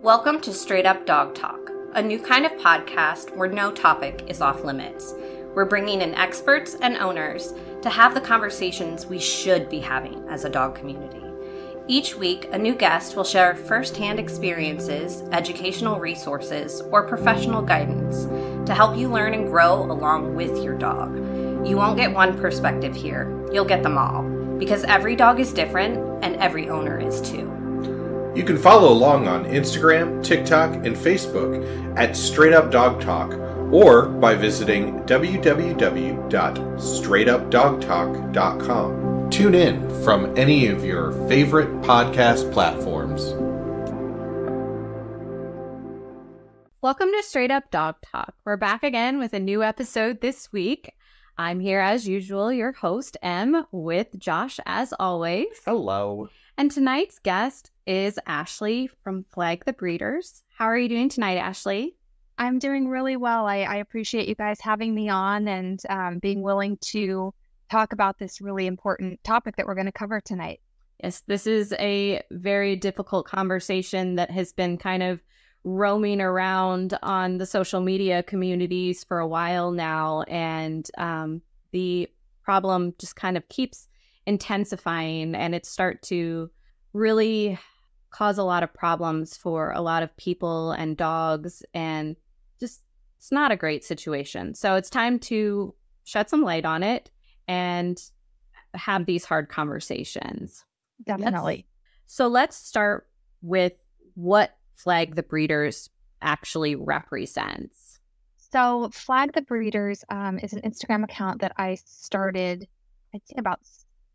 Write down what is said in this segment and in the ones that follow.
Welcome to Straight Up Dog Talk, a new kind of podcast where no topic is off limits. We're bringing in experts and owners to have the conversations we should be having as a dog community. Each week, a new guest will share firsthand experiences, educational resources, or professional guidance to help you learn and grow along with your dog. You won't get one perspective here, you'll get them all, because every dog is different and every owner is too. You can follow along on Instagram, TikTok, and Facebook at Straight Up Dog Talk, or by visiting www.straightupdogtalk.com. Tune in from any of your favorite podcast platforms. Welcome to Straight Up Dog Talk. We're back again with a new episode this week. I'm here as usual, your host, Em, with Josh as always. Hello. And tonight's guest is Ashley from Flag the Breeders. How are you doing tonight, Ashley? I'm doing really well. I appreciate you guys having me on and being willing to talk about this really important topic that we're going to cover tonight. Yes, this is a very difficult conversation that has been kind of roaming around on the social media communities for a while now. And the problem just kind of keeps intensifying, and it start to really cause a lot of problems for a lot of people and dogs, and just it's not a great situation. So it's time to shed some light on it and have these hard conversations. Definitely. So let's start with what Flag the Breeders actually represents. So Flag the Breeders is an Instagram account that I started, I think about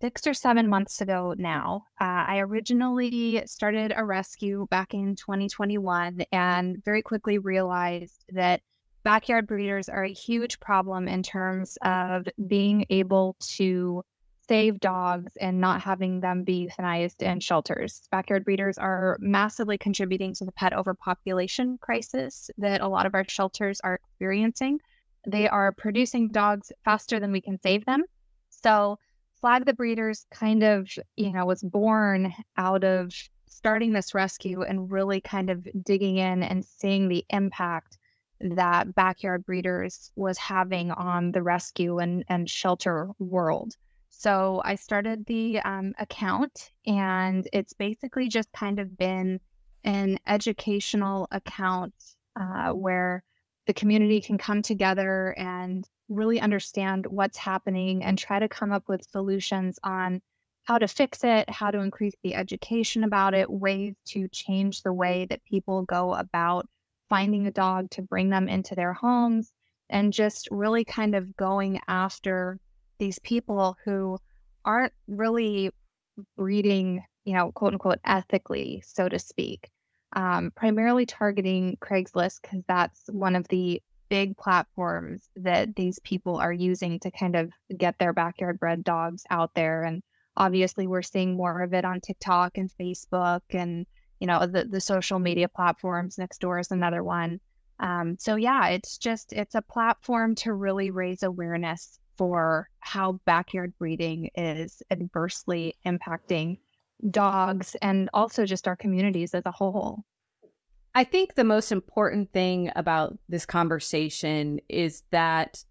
6 or 7 months ago now. I originally started a rescue back in 2021 and very quickly realized that backyard breeders are a huge problem in terms of being able to save dogs and not having them be euthanized in shelters. Backyard breeders are massively contributing to the pet overpopulation crisis that a lot of our shelters are experiencing. They are producing dogs faster than we can save them. So Flag the Breeders kind of, was born out of starting this rescue and really kind of digging in and seeing the impact that backyard breeders was having on the rescue and shelter world. So I started the account, and it's basically just kind of been an educational account where the community can come together and really understand what's happening and try to come up with solutions on how to fix it, how to increase the education about it, ways to change the way that people go about finding a dog to bring them into their homes, and just really kind of going after these people who aren't really breeding, quote unquote, ethically, so to speak. Primarily targeting Craigslist, because that's one of the big platforms that these people are using to kind of get their backyard bred dogs out there. And obviously we're seeing more of it on TikTok and Facebook and, the social media platforms. Nextdoor is another one. So yeah, it's a platform to really raise awareness for how backyard breeding is adversely impacting dogs and also just our communities as a whole. I think the most important thing about this conversation is that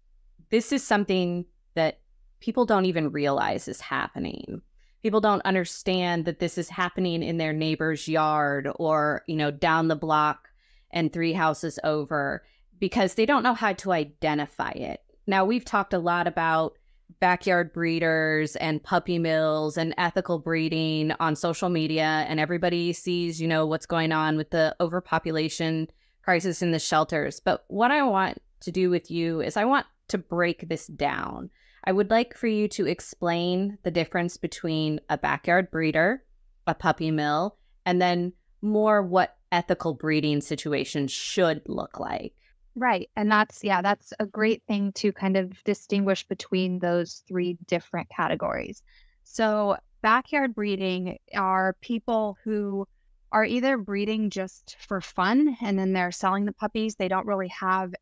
this is something that people don't even realize is happening. People don't understand that this is happening in their neighbor's yard or, down the block and 3 houses over, because they don't know how to identify it. Now, we've talked a lot about backyard breeders and puppy mills and ethical breeding on social media, and everybody sees, what's going on with the overpopulation crisis in the shelters. But what I want to do with you is I want to break this down. I would like for you to explain the difference between a backyard breeder, a puppy mill, and then more what ethical breeding situations should look like. Right. And that's a great thing to kind of distinguish between those 3 different categories. So backyard breeding are people who are either breeding just for fun and then they're selling the puppies. They don't really have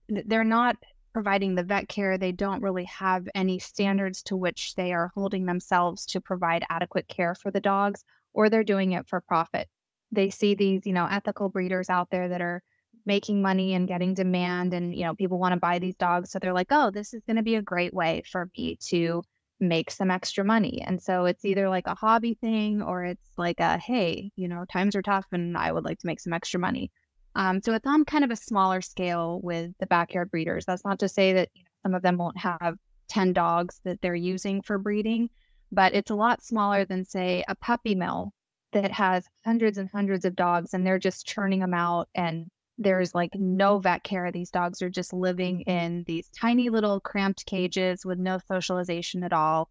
they're not providing the vet care. They don't really have any standards to which they are holding themselves to provide adequate care for the dogs, or they're doing it for profit. they see these, ethical breeders out there that are making money and getting demand, and, people want to buy these dogs. So they're like, oh, this is going to be a great way for me to make some extra money. And so it's either like a hobby thing, or it's like a, hey, times are tough and I would like to make some extra money. So it's on kind of a smaller scale with the backyard breeders. That's not to say that some of them won't have 10 dogs that they're using for breeding, but it's a lot smaller than, say, a puppy mill that has hundreds and hundreds of dogs, and they're just churning them out, and there's like no vet care. These dogs are just living in these tiny little cramped cages with no socialization at all.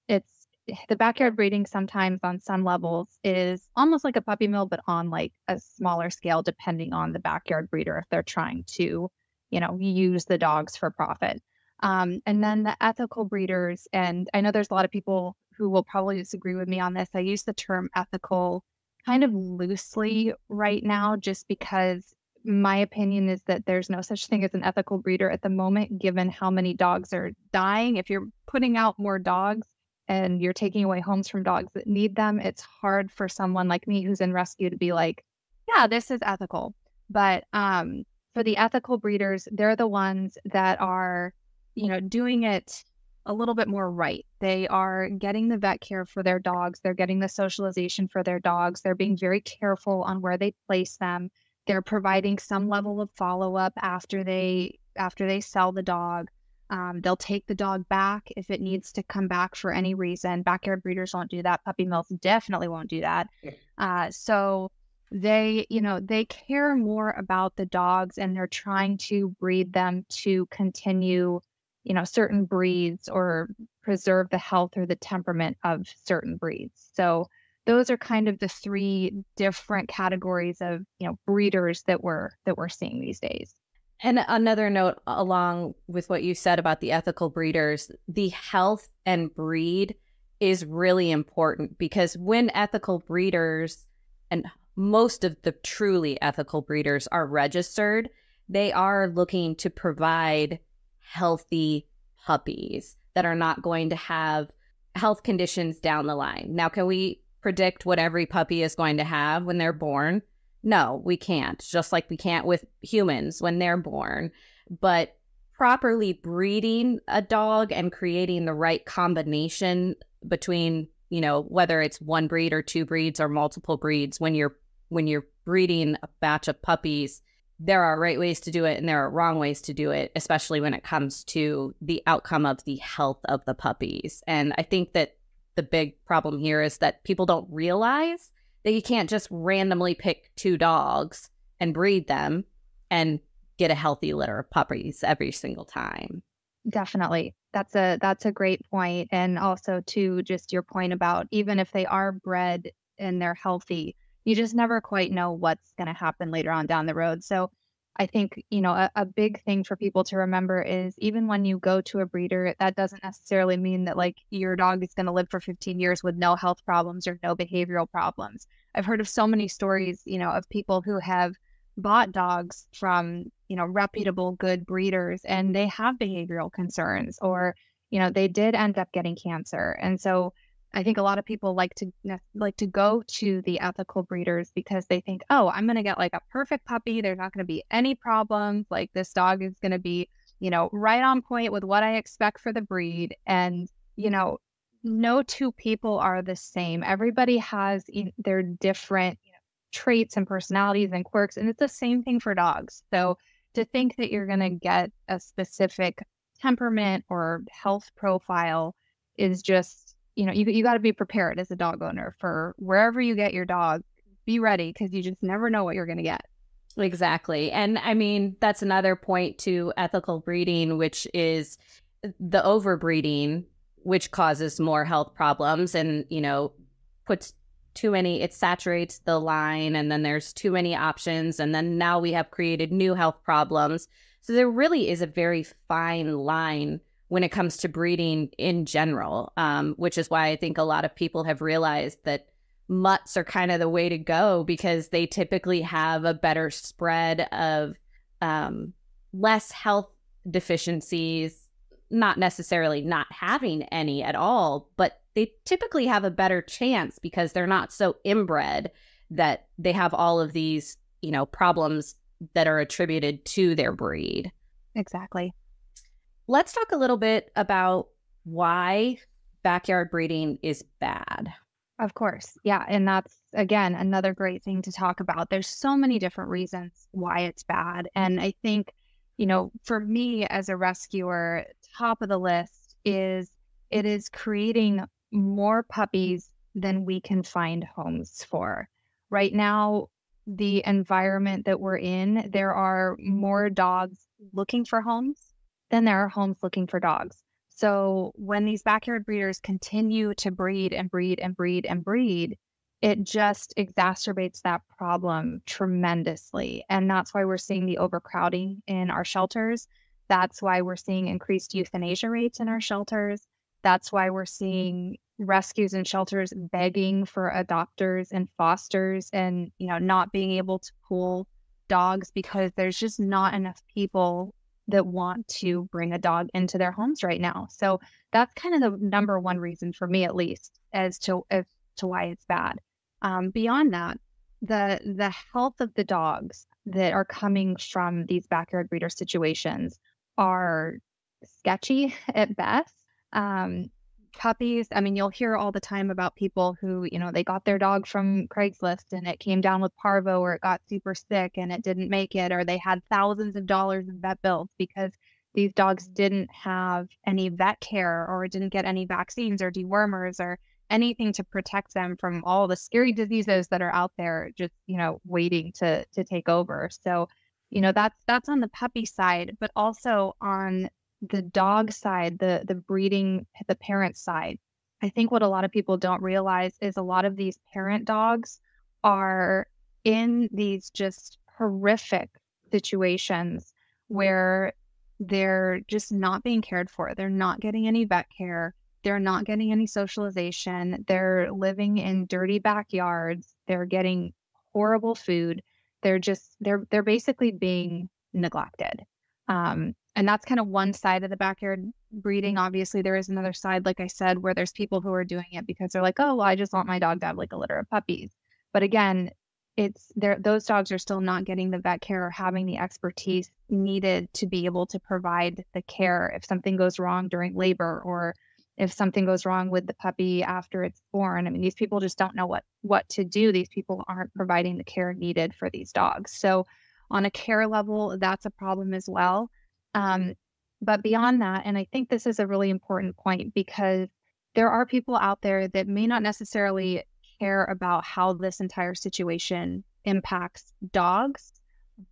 It's the backyard breeding sometimes on some levels is almost like a puppy mill, but on like a smaller scale, depending on the backyard breeder, if they're trying to, use the dogs for profit. And then the ethical breeders, and I know there's a lot of people who will probably disagree with me on this. I use the term ethical kind of loosely right now, just because my opinion is that there's no such thing as an ethical breeder at the moment, given how many dogs are dying. If you're putting out more dogs and you're taking away homes from dogs that need them, it's hard for someone like me who's in rescue to be like, yeah, this is ethical. But for the ethical breeders, they're the ones that are, doing it a little bit more right. They are getting the vet care for their dogs. They're getting the socialization for their dogs. They're being very careful on where they place them. They're providing some level of follow-up after they sell the dog. They'll take the dog back if it needs to come back for any reason. Backyard breeders won't do that. Puppy mills definitely won't do that. So they care more about the dogs, and they're trying to breed them to continue certain breeds or preserve the health or the temperament of certain breeds. So those are kind of the three different categories of, breeders that we're seeing these days. And another note along with what you said about the ethical breeders, the health and breed is really important, because when ethical breeders, and most of the truly ethical breeders are registered, they are looking to provide healthy puppies that are not going to have health conditions down the line. Now, can we predict what every puppy is going to have when they're born? No, we can't. Just like we can't with humans when they're born. But properly breeding a dog and creating the right combination between, whether it's one breed or two breeds or multiple breeds, when you're breeding a batch of puppies, there are right ways to do it and there are wrong ways to do it, especially when it comes to the outcome of the health of the puppies. And I think that the big problem here is that people don't realize that you can't just randomly pick two dogs and breed them and get a healthy litter of puppies every single time. Definitely. That's a great point. And also to just your point about, even if they are bred and they're healthy, you just never quite know what's going to happen later on down the road. So I think, a big thing for people to remember is, even when you go to a breeder, that doesn't necessarily mean that like your dog is going to live for 15 years with no health problems or no behavioral problems. I've heard of so many stories, of people who have bought dogs from, reputable, good breeders, and they have behavioral concerns, or, they did end up getting cancer. And so I think a lot of people like to go to the ethical breeders because they think, oh, I'm going to get like a perfect puppy. There's not going to be any problems. Like, this dog is going to be, right on point with what I expect for the breed. And, no two people are the same. Everybody has their different traits and personalities and quirks. And it's the same thing for dogs. So to think that you're going to get a specific temperament or health profile is just, you got to be prepared as a dog owner for wherever you get your dog. Be ready, because you just never know what you're going to get. Exactly. And I mean, that's another point to ethical breeding, which is the overbreeding, which causes more health problems and, puts too many, it saturates the line, and then there's too many options. And then now we have created new health problems. So there really is a very fine line when it comes to breeding in general, which is why I think a lot of people have realized that mutts are kind of the way to go, because they typically have a better spread of less health deficiencies, not necessarily not having any at all, but they typically have a better chance because they're not so inbred that they have all of these, problems that are attributed to their breed. Exactly. Let's talk a little bit about why backyard breeding is bad. Of course. Yeah. And that's, again, another great thing to talk about. There's so many different reasons why it's bad. And I think, for me as a rescuer, top of the list is it is creating more puppies than we can find homes for. Right now, the environment that we're in, there are more dogs looking for homes than there are homes looking for dogs. So when these backyard breeders continue to breed and breed and breed and breed, it just exacerbates that problem tremendously. And that's why we're seeing the overcrowding in our shelters. That's why we're seeing increased euthanasia rates in our shelters. That's why we're seeing rescues and shelters begging for adopters and fosters and, not being able to pool dogs because there's just not enough people that want to bring a dog into their homes right now. So that's kind of the number one reason for me, at least, as to why it's bad. Beyond that, the health of the dogs that are coming from these backyard breeder situations are sketchy at best. Puppies, you'll hear all the time about people who, they got their dog from Craigslist and it came down with parvo, or it got super sick and it didn't make it, or they had thousands of dollars in vet bills because these dogs didn't have any vet care or didn't get any vaccines or dewormers or anything to protect them from all the scary diseases that are out there just, waiting to take over. So, that's on the puppy side, but also on the dog side, the breeding, the parent side. I think what a lot of people don't realize is a lot of these parent dogs are in these just horrific situations where they're just not being cared for. They're not getting any vet care. They're not getting any socialization. They're living in dirty backyards. They're getting horrible food. They're basically being neglected. And that's kind of one side of the backyard breeding. Obviously, there is another side, like I said, where there's people who are doing it because they're like, oh, well, I just want my dog to have like a litter of puppies. But again, those dogs are still not getting the vet care or having the expertise needed to be able to provide the care if something goes wrong during labor or if something goes wrong with the puppy after it's born. These people just don't know what to do. These people aren't providing the care needed for these dogs. So on a care level, that's a problem as well. But beyond that, and I think this is a really important point because there are people out there that may not necessarily care about how this entire situation impacts dogs,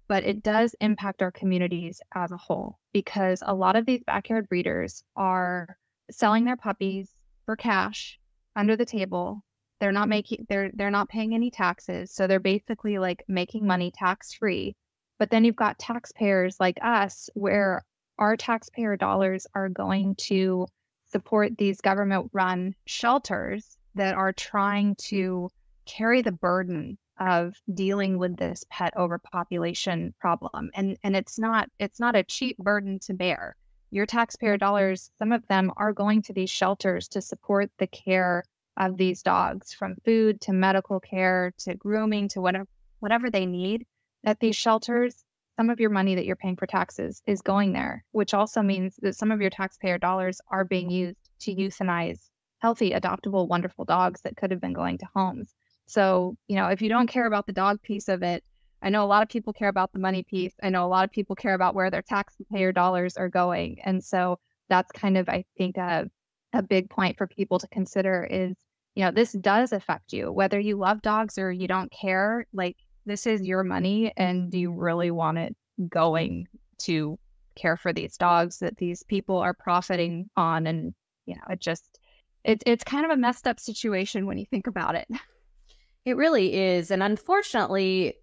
but it does impact our communities as a whole because a lot of these backyard breeders are selling their puppies for cash under the table. They're not paying any taxes. So they're basically like making money tax free. But then you've got taxpayers like us where our taxpayer dollars are going to support these government-run shelters that are trying to carry the burden of dealing with this pet overpopulation problem. And it's not a cheap burden to bear. Your taxpayer dollars, some of them are going to these shelters to support the care of these dogs, from food to medical care to grooming to whatever they need at these shelters. Some of your money that you're paying for taxes is going there, which also means that some of your taxpayer dollars are being used to euthanize healthy, adoptable, wonderful dogs that could have been going to homes. So, if you don't care about the dog piece of it, I know a lot of people care about the money piece. I know a lot of people care about where their taxpayer dollars are going. And so that's kind of, I think, a big point for people to consider is, this does affect you, whether you love dogs or you don't care. Like, this is your money, and do you really want it going to care for these dogs that these people are profiting on? And, it's kind of a messed up situation when you think about it. It really is. And unfortunately,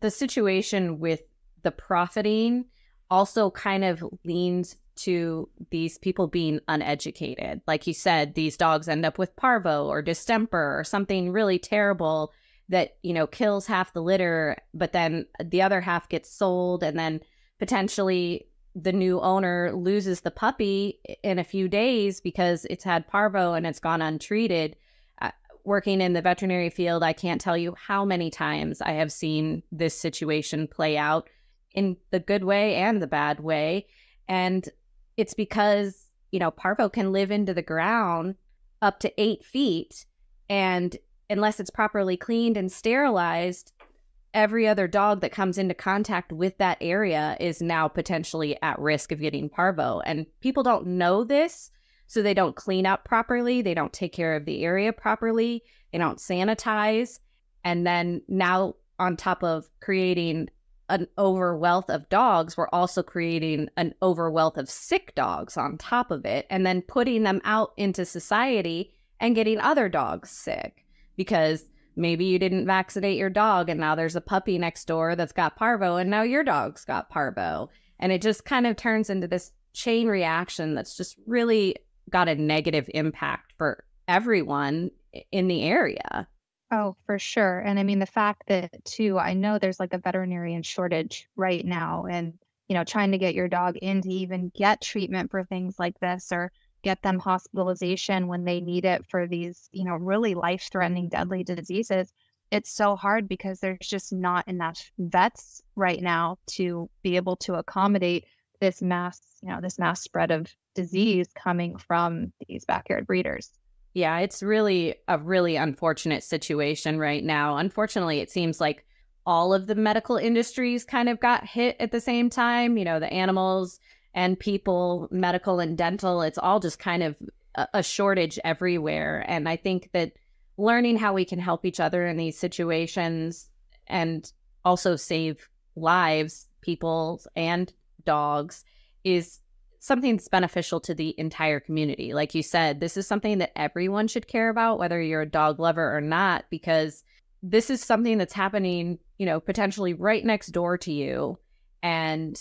the situation with the profiting also kind of leans to these people being uneducated. Like you said, these dogs end up with parvo or distemper or something really terrible that, kills half the litter, but then the other half gets sold, and then potentially the new owner loses the puppy in a few days because it's had parvo and it's gone untreated. working in the veterinary field, I can't tell you how many times I have seen this situation play out in the good way and the bad way. And it's because, parvo can live into the ground up to 8 feet. And unless it's properly cleaned and sterilized, every other dog that comes into contact with that area is now potentially at risk of getting parvo. And people don't know this, so they don't clean up properly. They don't take care of the area properly. They don't sanitize. And then now, on top of creating an overwealth of dogs, we're also creating an overwealth of sick dogs on top of it, and then putting them out into society and getting other dogs sick because maybe you didn't vaccinate your dog and now there's a puppy next door that's got parvo and now your dog's got parvo. And it just kind of turns into this chain reaction that's just really got a negative impact for everyone in the area. Oh, for sure. And I mean, the fact that, too, I know there's like a veterinarian shortage right now, and, trying to get your dog in to even get treatment for things like this or get them hospitalization when they need it for these, really life-threatening, deadly diseases. It's so hard because there's just not enough vets right now to be able to accommodate this mass spread of disease coming from these backyard breeders. Yeah, it's really a really unfortunate situation right now. Unfortunately, it seems like all of the medical industries kind of got hit at the same time. The animals and people, medical and dental, it's all just kind of a shortage everywhere. And I think that learning how we can help each other in these situations and also save lives, people's and dogs, is something that's beneficial to the entire community. Like you said, this is something that everyone should care about, whether you're a dog lover or not, because this is something that's happening, potentially right next door to you. And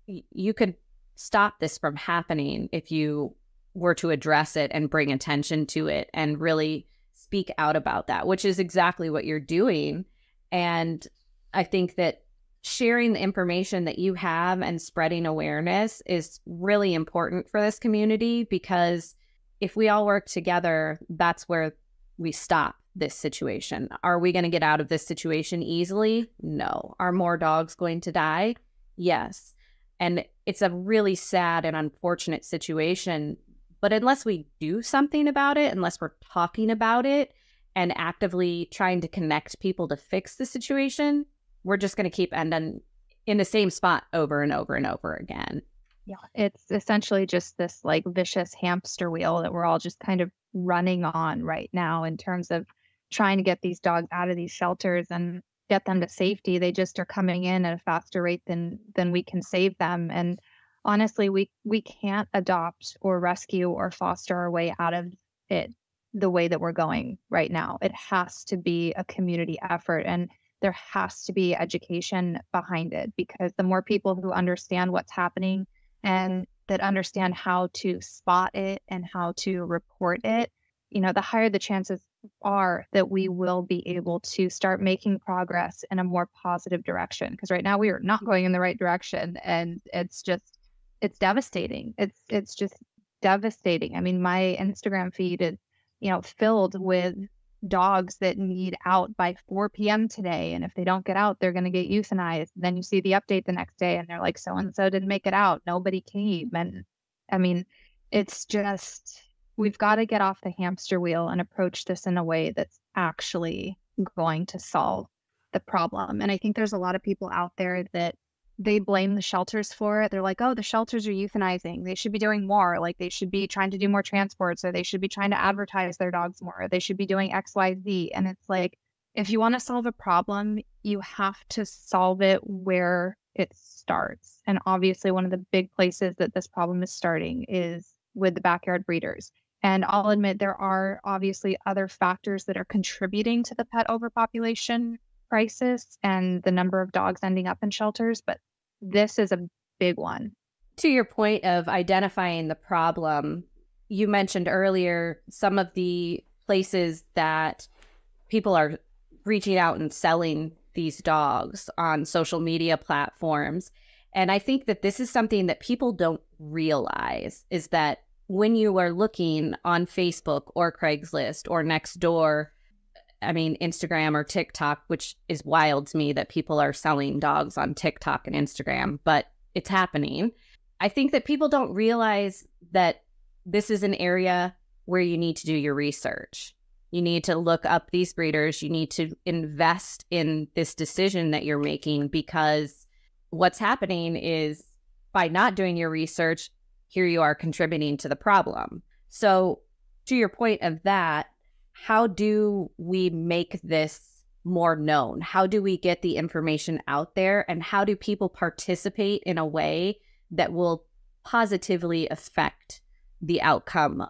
you could stop this from happening if you were to address it and bring attention to it and really speak out about that, which is exactly what you're doing. And I think that sharing the information that you have and spreading awareness is really important for this community, because if we all work together, that's where we stop this situation. Are we going to get out of this situation easily? No. Are more dogs going to die? Yes. And it's a really sad and unfortunate situation. But unless we do something about it, unless we're talking about it and actively trying to connect people to fix the situation, we're just going to keep ending in the same spot over and over and over again. Yeah, it's essentially just this like vicious hamster wheel that we're all just kind of running on right now in terms of trying to get these dogs out of these shelters and get them to safety. They just are coming in at a faster rate than we can save them. And honestly, we can't adopt or rescue or foster our way out of it the way that we're going right now. It has to be a community effort, and there has to be education behind it, because the more people who understand what's happening and that understand how to spot it and how to report it, the higher the chances are that we will be able to start making progress in a more positive direction. Because right now we are not going in the right direction, and it's devastating. It's just devastating. I mean, my Instagram feed is, filled with dogs that need out by 4 p.m. today. And if they don't get out, they're going to get euthanized. Then you see the update the next day and they're like, so-and-so didn't make it out. Nobody came. And I mean, it's just, we've got to get off the hamster wheel and approach this in a way that's actually going to solve the problem. And I think there's a lot of people out there that they blame the shelters for it. They're like, oh, the shelters are euthanizing. They should be doing more. Like, they should be trying to do more transports, or they should be trying to advertise their dogs more. Or they should be doing X, Y, Z. And it's like, if you want to solve a problem, you have to solve it where it starts. And obviously, one of the big places that this problem is starting is with the backyard breeders. And I'll admit there are obviously other factors that are contributing to the pet overpopulation crisis and the number of dogs ending up in shelters, but this is a big one. To your point of identifying the problem, you mentioned earlier some of the places that people are reaching out and selling these dogs on social media platforms. And I think that this is something that people don't realize, is that when you are looking on Facebook or Craigslist or Nextdoor, I mean, Instagram or TikTok, which is wild to me that people are selling dogs on TikTok and Instagram, but it's happening. I think that people don't realize that this is an area where you need to do your research. You need to look up these breeders. You need to invest in this decision that you're making, because what's happening is by not doing your research, here you are contributing to the problem. So to your point of that, how do we make this more known? How do we get the information out there? And how do people participate in a way that will positively affect the outcome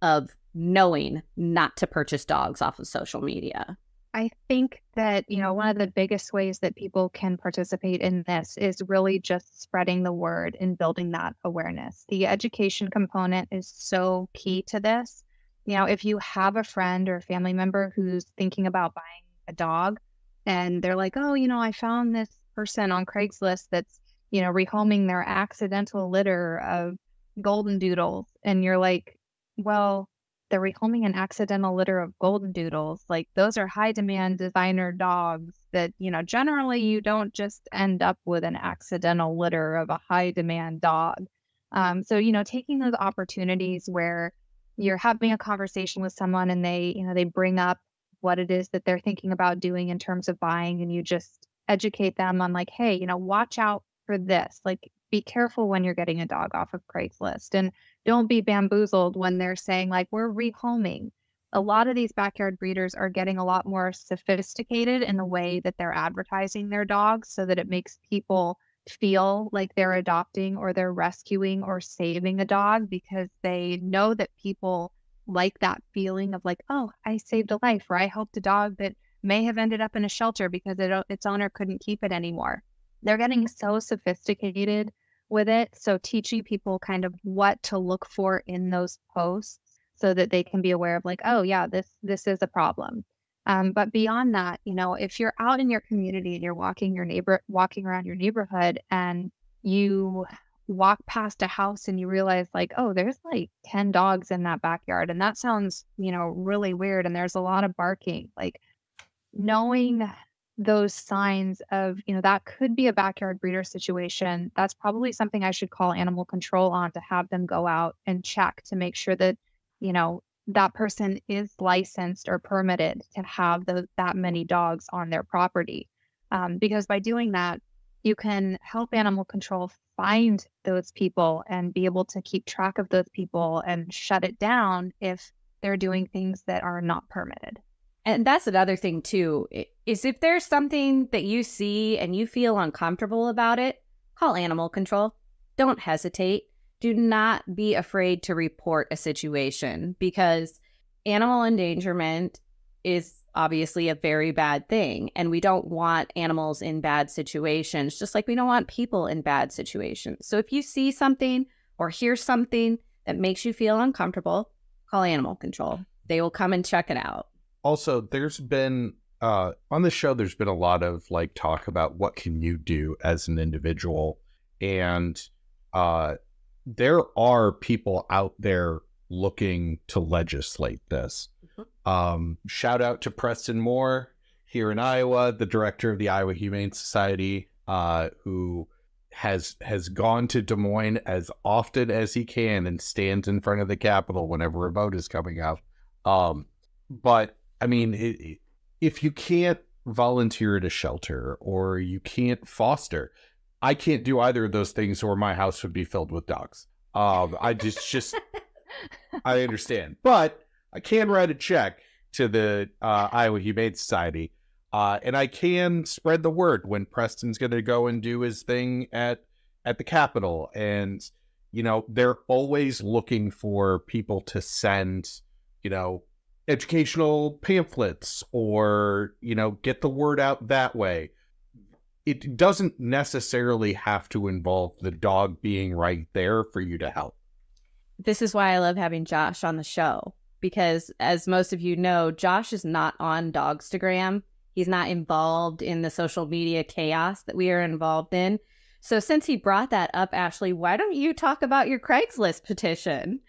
of knowing not to purchase dogs off of social media? I think that, one of the biggest ways that people can participate in this is really just spreading the word and building that awareness. The education component is so key to this. If you have a friend or a family member who's thinking about buying a dog and they're like, oh, I found this person on Craigslist that's, rehoming their accidental litter of golden doodles. And you're like, well, they're rehoming an accidental litter of golden doodles. Like, those are high demand designer dogs that, generally you don't just end up with an accidental litter of a high demand dog. So, taking those opportunities where you're having a conversation with someone and they bring up what it is that they're thinking about doing in terms of buying, and you just educate them on like, hey, watch out for this. Like, be careful when you're getting a dog off of Craigslist, and don't be bamboozled when they're saying like, we're rehoming. A lot of these backyard breeders are getting a lot more sophisticated in the way that they're advertising their dogs, so that it makes people feel like they're adopting or they're rescuing or saving a dog, because they know that people like that feeling of like, oh, I saved a life, or I helped a dog that may have ended up in a shelter because its owner couldn't keep it anymore. They're getting so sophisticated with it. So teaching people kind of what to look for in those posts so that they can be aware of like, oh yeah, this is a problem. But beyond that, if you're out in your community and you're walking around your neighborhood and you walk past a house and you realize like, oh, there's like 10 dogs in that backyard, and that sounds, really weird, and there's a lot of barking, like knowing those signs of, that could be a backyard breeder situation. That's probably something I should call animal control on, to have them go out and check to make sure that, that person is licensed or permitted to have that many dogs on their property. Because by doing that, you can help animal control find those people and be able to keep track of those people and shut it down if they're doing things that are not permitted. And that's another thing too, is if there's something that you see and you feel uncomfortable about it, call animal control. Don't hesitate. Do not be afraid to report a situation, because animal endangerment is obviously a very bad thing. And we don't want animals in bad situations, just like we don't want people in bad situations. So if you see something or hear something that makes you feel uncomfortable, call animal control. They will come and check it out. Also, there's been, on the show, there's been a lot of like talk about what can you do as an individual. And there are people out there looking to legislate this. Shout out to Preston Moore here in Iowa, the director of the Iowa Humane Society, who has gone to Des Moines as often as he can and stands in front of the Capitol whenever a vote is coming up. But I mean, if you can't volunteer at a shelter or you can't foster, I can't do either of those things, or my house would be filled with dogs. I just I understand, but I can write a check to the Iowa Humane Society, and I can spread the word when Preston's going to go and do his thing at the Capitol. And, they're always looking for people to send, educational pamphlets or, get the word out that way. It doesn't necessarily have to involve the dog being right there for you to help. This is why I love having Josh on the show, because as most of you know, Josh is not on Dogstagram. He's not involved in the social media chaos that we are involved in. So since he brought that up, Ashley, why don't you talk about your Craigslist petition?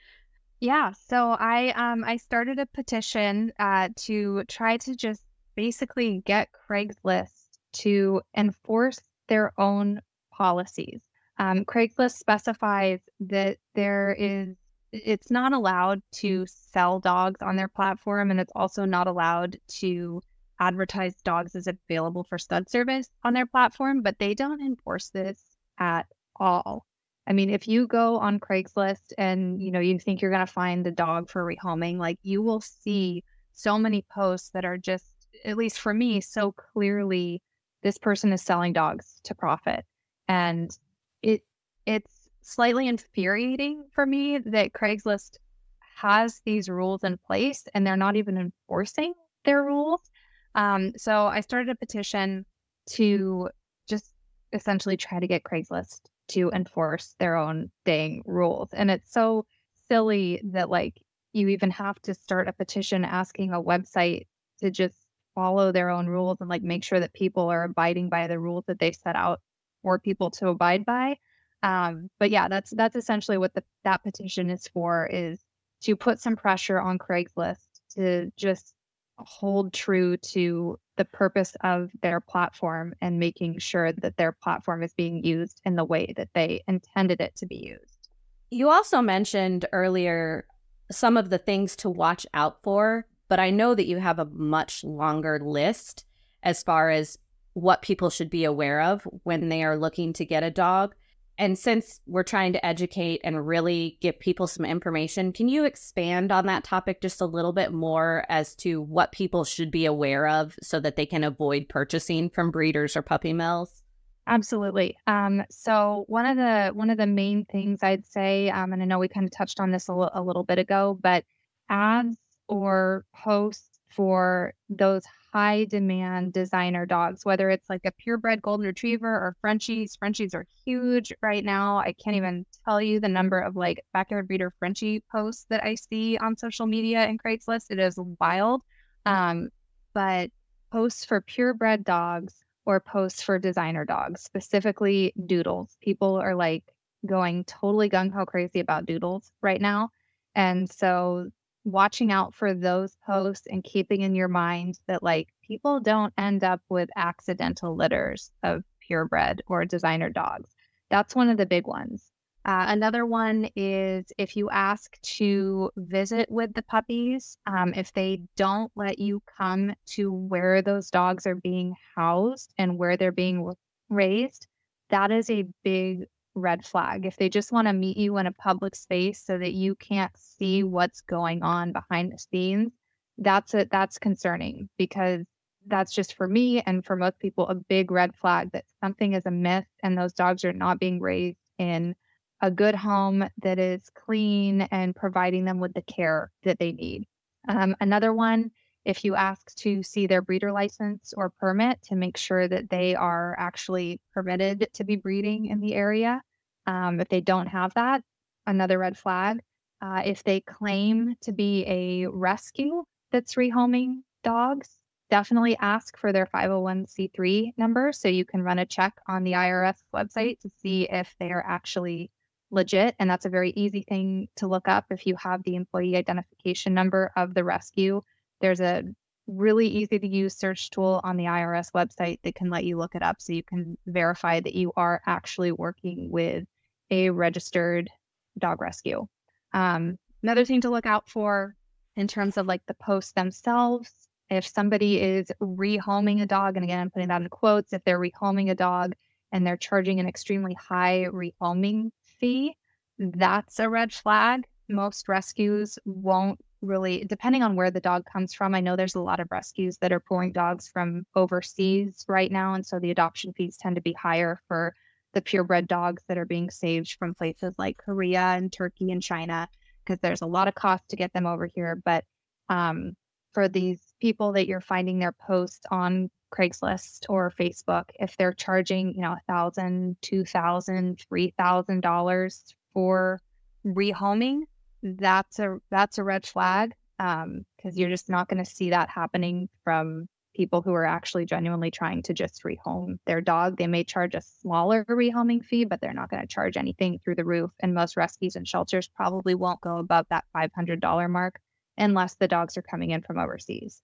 Yeah, so I started a petition to try to just basically get Craigslist to enforce their own policies. Craigslist specifies that it's not allowed to sell dogs on their platform, and it's also not allowed to advertise dogs as available for stud service on their platform, but they don't enforce this at all. I mean, if you go on Craigslist and, you think you're going to find a dog for rehoming, like you will see so many posts that are just, at least for me, so clearly this person is selling dogs to profit. And it it's slightly infuriating for me that Craigslist has these rules in place and they're not even enforcing their rules. So I started a petition to just essentially try to get Craigslist to enforce their own dang rules. And it's so silly that like you even have to start a petition asking a website to just follow their own rules and like make sure that people are abiding by the rules that they set out for people to abide by. But yeah, that's essentially what that petition is for, is to put some pressure on Craigslist to just hold true to the purpose of their platform and making sure that their platform is being used in the way that they intended it to be used. You also mentioned earlier some of the things to watch out for, but I know that you have a much longer list as far as what people should be aware of when they are looking to get a dog. And since we're trying to educate and really give people some information, can you expand on that topic just a little bit more as to what people should be aware of so that they can avoid purchasing from breeders or puppy mills? Absolutely. So one of the main things I'd say, and I know we kind of touched on this a little bit ago, but ads or posts for those high demand designer dogs, whether it's like a purebred golden retriever or Frenchies. Frenchies are huge right now. I can't even tell you the number of like backyard breeder Frenchie posts that I see on social media and Craigslist. It is wild. But posts for purebred dogs or posts for designer dogs, specifically doodles. People are like going totally gung-ho crazy about doodles right now. And so watching out for those posts and keeping in your mind that like people don't end up with accidental litters of purebred or designer dogs. That's one of the big ones. Another one is if you ask to visit with the puppies, if they don't let you come to where those dogs are being housed and where they're being raised, that is a big red flag. If they just want to meet you in a public space so that you can't see what's going on behind the scenes, that's concerning, because that's just, for me and for most people, a big red flag that something is amiss and those dogs are not being raised in a good home that is clean and providing them with the care that they need. Another one, if you ask to see their breeder license or permit to make sure that they are actually permitted to be breeding in the area. If they don't have that, another red flag. If they claim to be a rescue that's rehoming dogs, definitely ask for their 501c3 number so you can run a check on the IRS website to see if they are actually legit. And that's a very easy thing to look up. If you have the employee identification number of the rescue, there's a really easy to use search tool on the IRS website that can let you look it up so you can verify that you are actually working with a registered dog rescue. Another thing to look out for in terms of like the posts themselves, if somebody is rehoming a dog, and again, I'm putting that in quotes, if they're rehoming a dog and they're charging an extremely high rehoming fee, that's a red flag. Most rescues won't really, depending on where the dog comes from. I know there's a lot of rescues that are pulling dogs from overseas right now, and so the adoption fees tend to be higher for the purebred dogs that are being saved from places like Korea and Turkey and China, because there's a lot of cost to get them over here. But for these people that you're finding their posts on Craigslist or Facebook, if they're charging, $1,000, $2,000, $3,000 for rehoming, that's a red flag, because you're just not going to see that happening from people who are actually genuinely trying to just rehome their dog. They may charge a smaller rehoming fee, but they're not going to charge anything through the roof. And most rescues and shelters probably won't go above that $500 mark unless the dogs are coming in from overseas.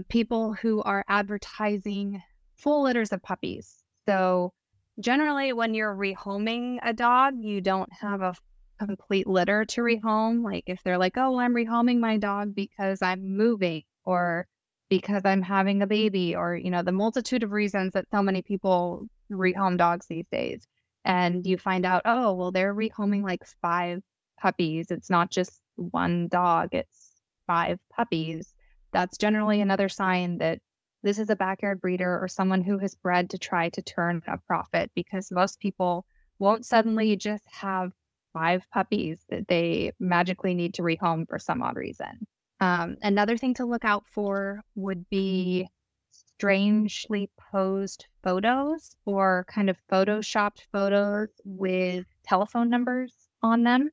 People who are advertising full litters of puppies. So generally when you're rehoming a dog, you don't have a complete litter to rehome. Like if they're like, oh, I'm rehoming my dog because I'm moving or because I'm having a baby, or, the multitude of reasons that so many people rehome dogs these days. And you find out, oh, well, they're rehoming like 5 puppies. It's not just one dog, it's 5 puppies. That's generally another sign that this is a backyard breeder or someone who has bred to try to turn a profit, because most people won't suddenly just have 5 puppies that they magically need to rehome for some odd reason. Another thing to look out for would be strangely posed photos or kind of photoshopped photos with telephone numbers on them.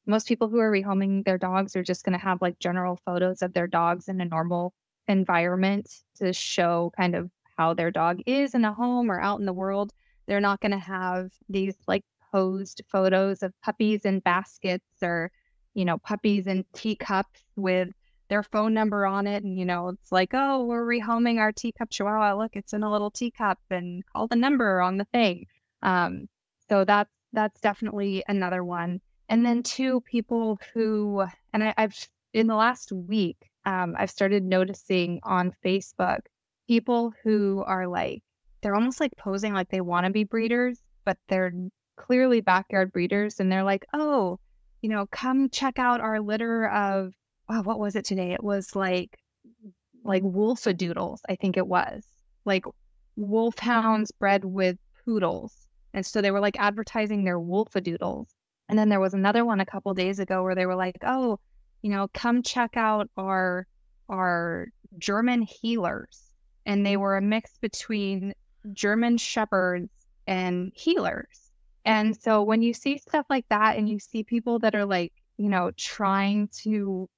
Most people who are rehoming their dogs are just going to have like general photos of their dogs in a normal environment to show kind of how their dog is in a home or out in the world. They're not going to have these like posed photos of puppies in baskets or, puppies in teacups with their phone number on it. And, it's like, oh, we're rehoming our teacup Chihuahua. Look, it's in a little teacup and call the number on the thing. So that's definitely another one. And then 2, people who, and I've in the last week, I've started noticing on Facebook, people who are like, they're almost like posing like they want to be breeders, but they're clearly backyard breeders. And they're like, oh, come check out our litter of, what was it today? It was like wolfadoodles, I think it was. Like wolfhounds bred with poodles. And so they were like advertising their wolfadoodles. And then there was another one a couple days ago where they were like, oh, come check out our German healers. And they were a mix between German shepherds and healers. And so when you see stuff like that and you see people that are like, trying to,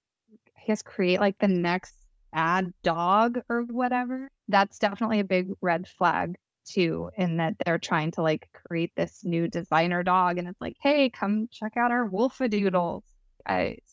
I guess, create like the next ad dog or whatever, that's definitely a big red flag too, in that they're trying to like create this new designer dog. And it's like, hey, come check out our wolfadoodles.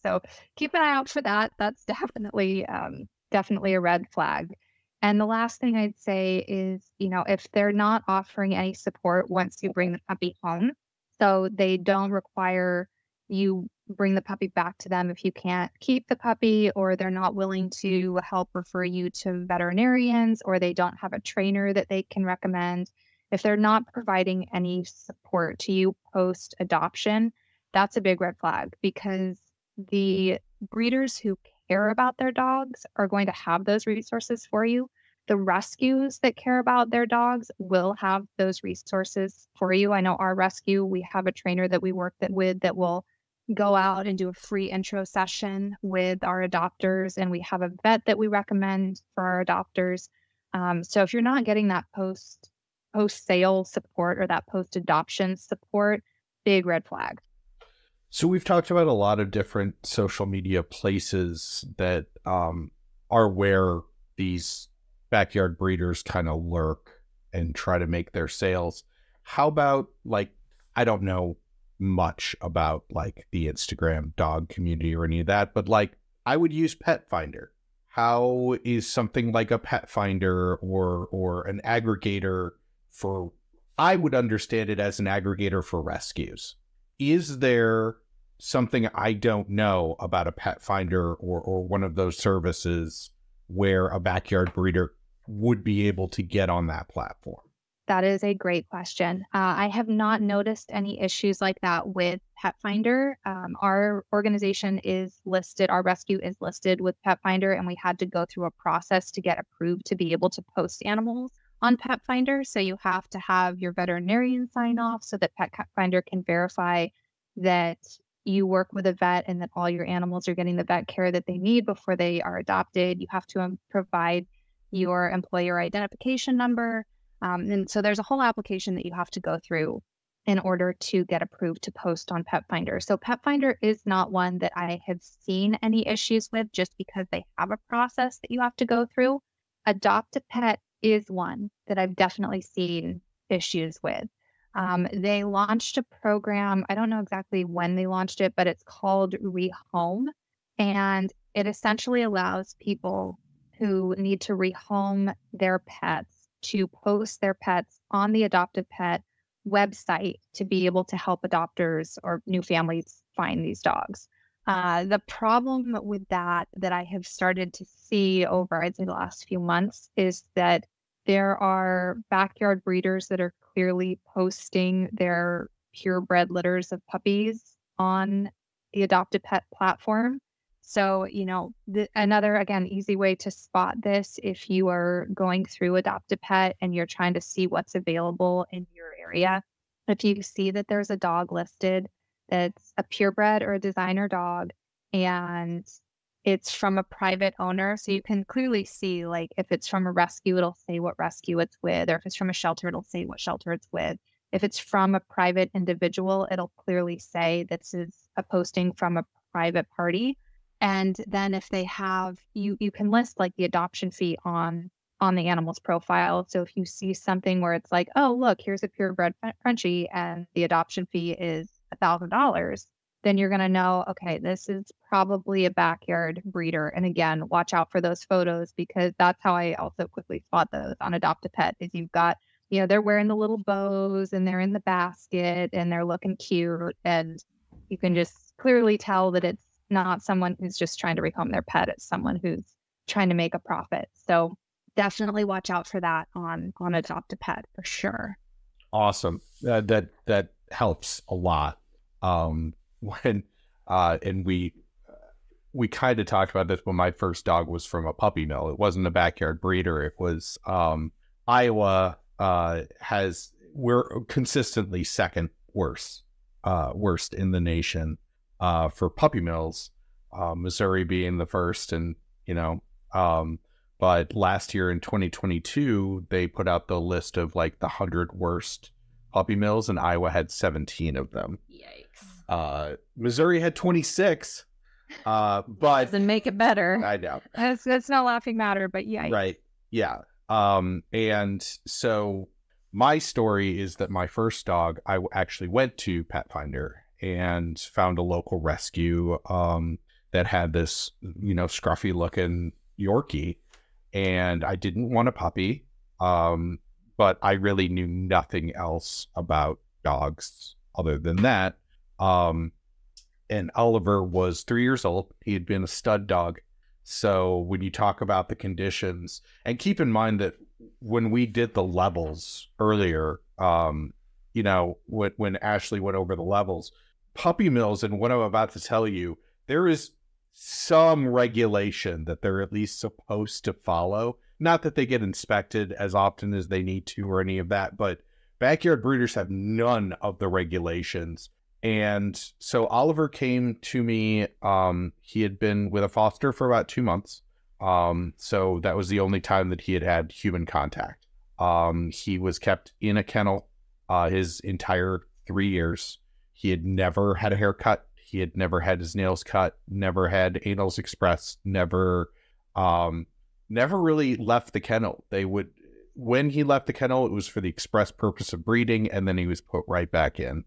So keep an eye out for that. That's definitely a red flag. And the last thing I'd say is, if they're not offering any support once you bring the puppy home, so they don't require you bring the puppy back to them if you can't keep the puppy, or they're not willing to help refer you to veterinarians, or they don't have a trainer that they can recommend. If they're not providing any support to you post-adoption, that's a big red flag, because the breeders who care about their dogs are going to have those resources for you. The rescues that care about their dogs will have those resources for you. I know our rescue, we have a trainer that we work with that will go out and do a free intro session with our adopters, and we have a vet that we recommend for our adopters. So if you're not getting that post-sale support or that post-adoption support, big red flag. So we've talked about a lot of different social media places that are where these backyard breeders kind of lurk and try to make their sales. How about, like, I don't know much about like the Instagram dog community or any of that, but like I would use Pet Finder. How is something like a Pet Finder or an aggregator for, I would understand it as an aggregator for rescues. Is there something I don't know about a Pet Finder or one of those services where a backyard breeder would be able to get on that platform? That is a great question. I have not noticed any issues like that with Pet Finder. Our organization is listed, our rescue is listed with Pet Finder, and we had to go through a process to get approved to be able to post animals on Pet Finder. So you have to have your veterinarian sign off so that Pet Finder can verify that you work with a vet and that all your animals are getting the vet care that they need before they are adopted. You have to provide your employer identification number. And so there's a whole application that you have to go through in order to get approved to post on Pet Finder. So Pet Finder is not one that I have seen any issues with, just because they have a process that you have to go through. Adopt a Pet is one that I've definitely seen issues with. They launched a program. I don't know exactly when they launched it, but it's called Rehome. And it essentially allows people who need to rehome their pets to post their pets on the Adopt a Pet website to be able to help adopters or new families find these dogs. The problem with that I have started to see over, I'd say, the last few months is that there are backyard breeders that are clearly posting their purebred litters of puppies on the Adopt a Pet platform. So, another, again, easy way to spot this, if you are going through Adopt a Pet and you're trying to see what's available in your area, if you see that there's a dog listed that's a purebred or a designer dog and it's from a private owner, so you can clearly see, like, if it's from a rescue, it'll say what rescue it's with, or if it's from a shelter, it'll say what shelter it's with. If it's from a private individual, it'll clearly say this is a posting from a private party. And then if they have, you can list like the adoption fee on the animal's profile. So if you see something where it's like, oh, look, here's a purebred Frenchie and the adoption fee is $1,000, then you're going to know, okay, this is probably a backyard breeder. And again, watch out for those photos, because that's how I also quickly spot those on Adopt a Pet, is you've got, they're wearing the little bows and they're in the basket and they're looking cute. And you can just clearly tell that it's not someone who's just trying to rehome their pet. It's someone who's trying to make a profit. So definitely watch out for that on Adopt a Pet for sure. Awesome. That helps a lot. And we kind of talked about this when my first dog was from a puppy mill. It wasn't a backyard breeder. It was Iowa we're consistently second worst in the nation for puppy mills, Missouri being the first. And but last year in 2022 they put out the list of like the 100 worst puppy mills, and Iowa had 17 of them. Yikes. Missouri had 26, but doesn't make it better. I know that's no laughing matter, but yikes. Right. Yeah. And so my story is that my first dog, I actually went to Pet Finder and found a local rescue that had this, scruffy looking Yorkie, and I didn't want a puppy, but I really knew nothing else about dogs other than that. And Oliver was 3 years old. He had been a stud dog. So when you talk about the conditions, and keep in mind that when we did the levels earlier, when Ashley went over the levels, puppy mills, and what I'm about to tell you, there is some regulation that they're at least supposed to follow. Not that they get inspected as often as they need to or any of that, but backyard breeders have none of the regulations. And so Oliver came to me. He had been with a foster for about 2 months. So that was the only time that he had had human contact. He was kept in a kennel his entire 3 years. He had never had a haircut. He had never had his nails cut, never had anals expressed, never really left the kennel. When he left the kennel, it was for the express purpose of breeding, and then he was put right back in.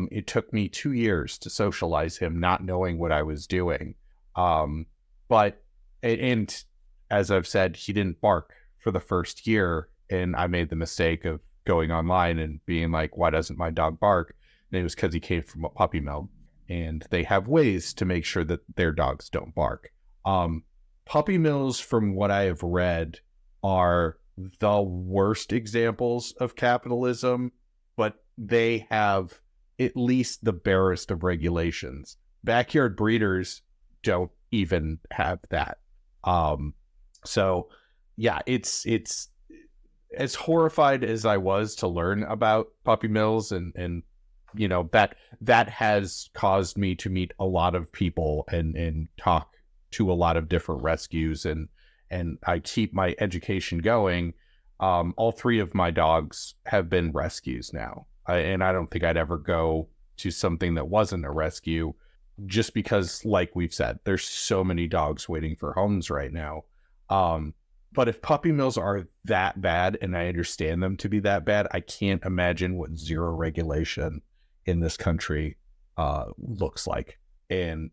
It took me 2 years to socialize him, not knowing what I was doing. But as I've said, he didn't bark for the first year, and I made the mistake of going online and being like, why doesn't my dog bark? And it was because he came from a puppy mill, and they have ways to make sure that their dogs don't bark. Puppy mills, from what I have read, are the worst examples of capitalism, but they have at least the barest of regulations. Backyard breeders don't even have that. So yeah, it's as horrified as I was to learn about puppy mills, and that has caused me to meet a lot of people and talk to a lot of different rescues, and I keep my education going. All 3 of my dogs have been rescues now. And I don't think I'd ever go to something that wasn't a rescue, just because, like we've said, there's so many dogs waiting for homes right now. But if puppy mills are that bad, and I understand them to be that bad, I can't imagine what zero regulation in this country looks like. And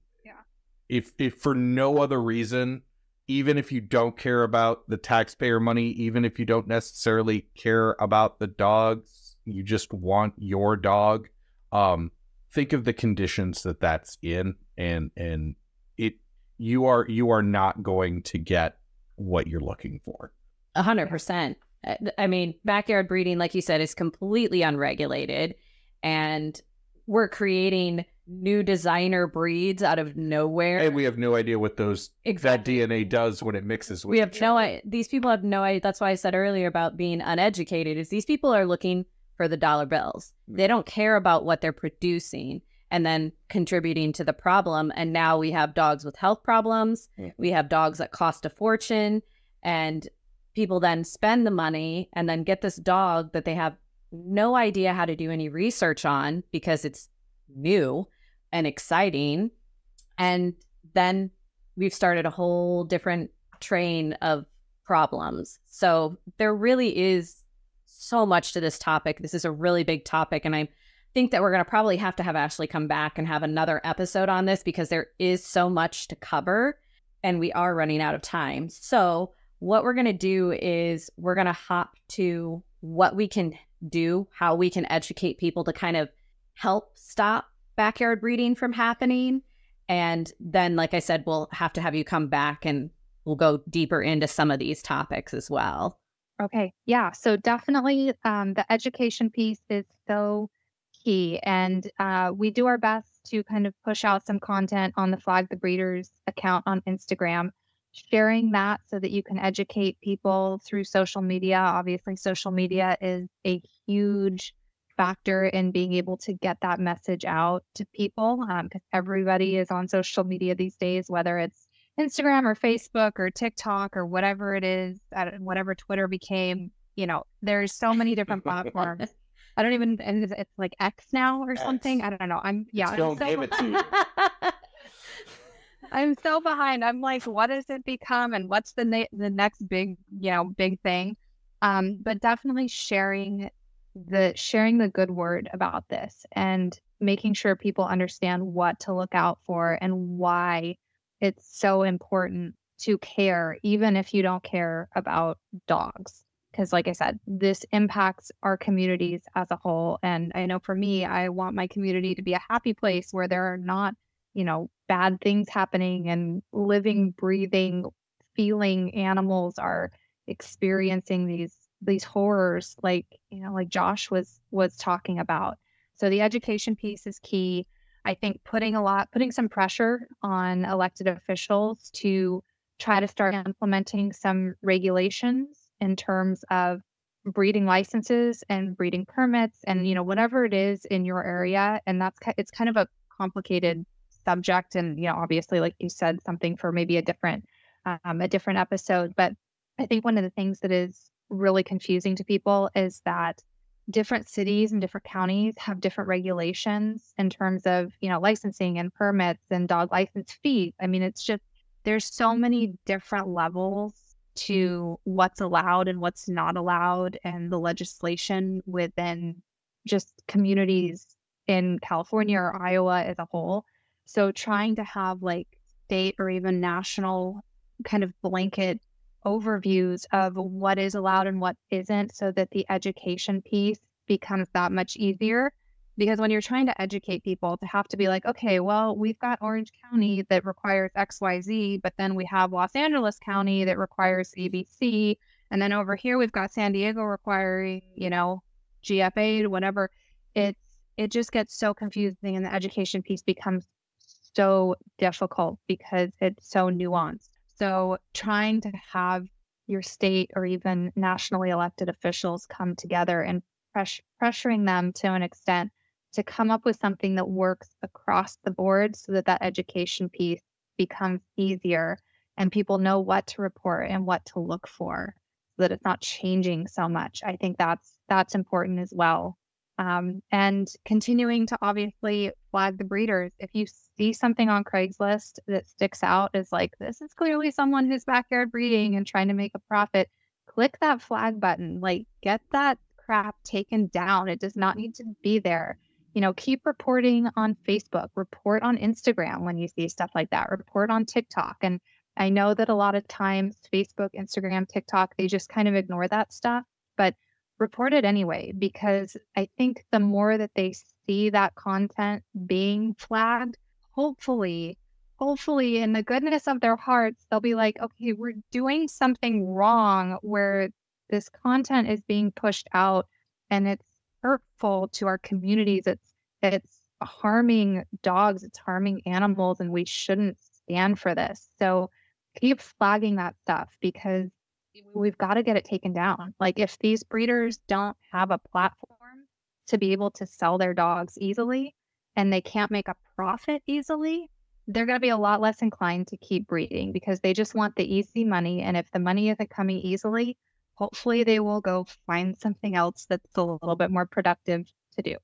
if for no other reason, even if you don't care about the taxpayer money, even if you don't necessarily care about the dogs, you just want your dog, think of the conditions that that's in, and you are not going to get what you're looking for. 100%. I mean, backyard breeding, like you said, is completely unregulated, and we're creating new designer breeds out of nowhere. And we have no idea what that DNA does when it mixes with we have no idea. These people have no idea. That's why I said earlier about being uneducated, is these people are looking for the dollar bills. They don't care about what they're producing and then contributing to the problem. And now we have dogs with health problems. We have dogs that cost a fortune, and people then spend the money and then get this dog that they have no idea how to do any research on because it's new and exciting. And then we've started a whole different train of problems. So there really is so much to this topic. This is a really big topic, and I think that we're going to probably have to have Ashley come back and have another episode on this because there is so much to cover and we are running out of time. So what we're going to do is we're going to hop to what we can do, how we can educate people to kind of help stop backyard breeding from happening. And then, like I said, we'll have to have you come back and we'll go deeper into some of these topics as well. Okay. Yeah. So definitely the education piece is so key. And we do our best to kind of push out some content on the Flag the Breeders account on Instagram, sharing that so that you can educate people through social media. Obviously, social media is a huge factor in being able to get that message out to people, because everybody is on social media these days, whether it's Instagram or Facebook or TikTok or whatever it is, whatever Twitter became. There's so many different platforms. I don't even, and it's like X now or something. I don't know. Don't give it to you. I'm so behind. I'm like, what does it become, and what's the next big thing? But definitely sharing the good word about this and making sure people understand what to look out for and why it's so important to care, even if you don't care about dogs. Because like I said, this impacts our communities as a whole. And I know for me, I want my community to be a happy place where there are not, bad things happening, and living, breathing, feeling animals are experiencing these horrors like Josh was talking about. So the education piece is key. I think putting some pressure on elected officials to try to start implementing some regulations in terms of breeding licenses and breeding permits and, whatever it is in your area. And it's kind of a complicated subject. And, obviously, like you said, something for maybe a different episode. But I think one of the things that is really confusing to people is that different cities and different counties have different regulations in terms of, licensing and permits and dog license fees. I mean, it's just, there's so many different levels to what's allowed and what's not allowed, and the legislation within just communities in California or Iowa as a whole. So trying to have like state or even national kind of blanket overviews of what is allowed and what isn't, so that the education piece becomes that much easier. Because when you're trying to educate people, to have to be like, okay, well, we've got Orange County that requires XYZ, but then we have Los Angeles County that requires ABC. And then over here, we've got San Diego requiring, GFA, whatever. It just gets so confusing, and the education piece becomes so difficult because it's so nuanced. So trying to have your state or even nationally elected officials come together and pressuring them to an extent to come up with something that works across the board, so that education piece becomes easier and people know what to report and what to look for, so that it's not changing so much. I think that's important as well. And continuing to obviously flag the breeders. If you see something on Craigslist that sticks out as like, this is clearly someone who's backyard breeding and trying to make a profit, click that flag button, like get that crap taken down. It does not need to be there. Keep reporting on Facebook, report on Instagram when you see stuff like that, report on TikTok. And I know that a lot of times Facebook, Instagram, TikTok, they just kind of ignore that stuff, but report it anyway, because I think the more that they see that content being flagged, hopefully in the goodness of their hearts, they'll be like, okay, we're doing something wrong where this content is being pushed out and it's hurtful to our communities. It's harming dogs, it's harming animals, and we shouldn't stand for this. So keep flagging that stuff, because we've got to get it taken down. Like, if these breeders don't have a platform to be able to sell their dogs easily and they can't make a profit easily, they're going to be a lot less inclined to keep breeding, because they just want the easy money. And if the money isn't coming easily, hopefully they will go find something else that's a little bit more productive to do.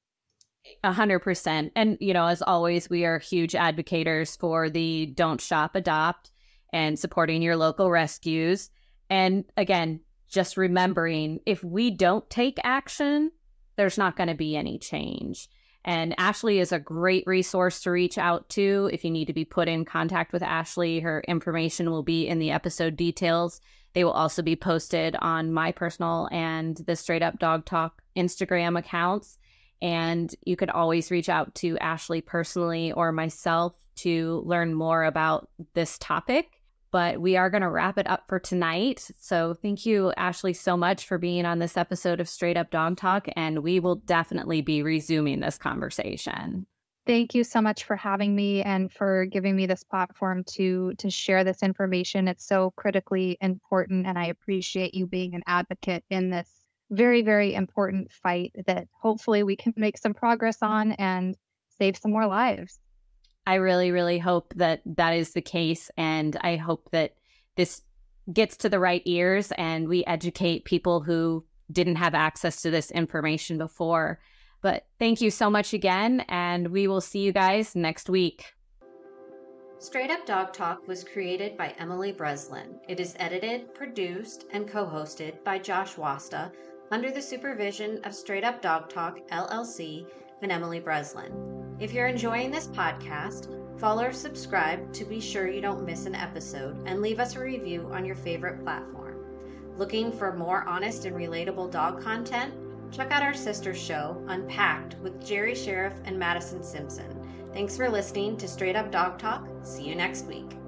100%. And, as always, we are huge advocates for the don't shop, adopt, and supporting your local rescues. And again, just remembering, if we don't take action, there's not going to be any change. And Ashley is a great resource to reach out to if you need to be put in contact with Ashley. Her information will be in the episode details. They will also be posted on my personal and the Straight Up Dog Talk Instagram accounts. And you could always reach out to Ashley personally or myself to learn more about this topic. But we are going to wrap it up for tonight. So thank you, Ashley, so much for being on this episode of Straight Up Dog Talk. And we will definitely be resuming this conversation. Thank you so much for having me and for giving me this platform to share this information. It's so critically important, and I appreciate you being an advocate in this very, very important fight that hopefully we can make some progress on and save some more lives. I really, really hope that that is the case. And I hope that this gets to the right ears and we educate people who didn't have access to this information before. But thank you so much again, and we will see you guys next week. Straight Up Dog Talk was created by Emily Breslin. It is edited, produced, and co-hosted by Josh Wasta under the supervision of Straight Up Dog Talk, LLC, and Emily Breslin. If you're enjoying this podcast, follow or subscribe to be sure you don't miss an episode, and leave us a review on your favorite platform. Looking for more honest and relatable dog content? Check out our sister show, Unpacked, with Jerry Sheriff and Madison Simpson. Thanks for listening to Straight Up Dog Talk. See you next week.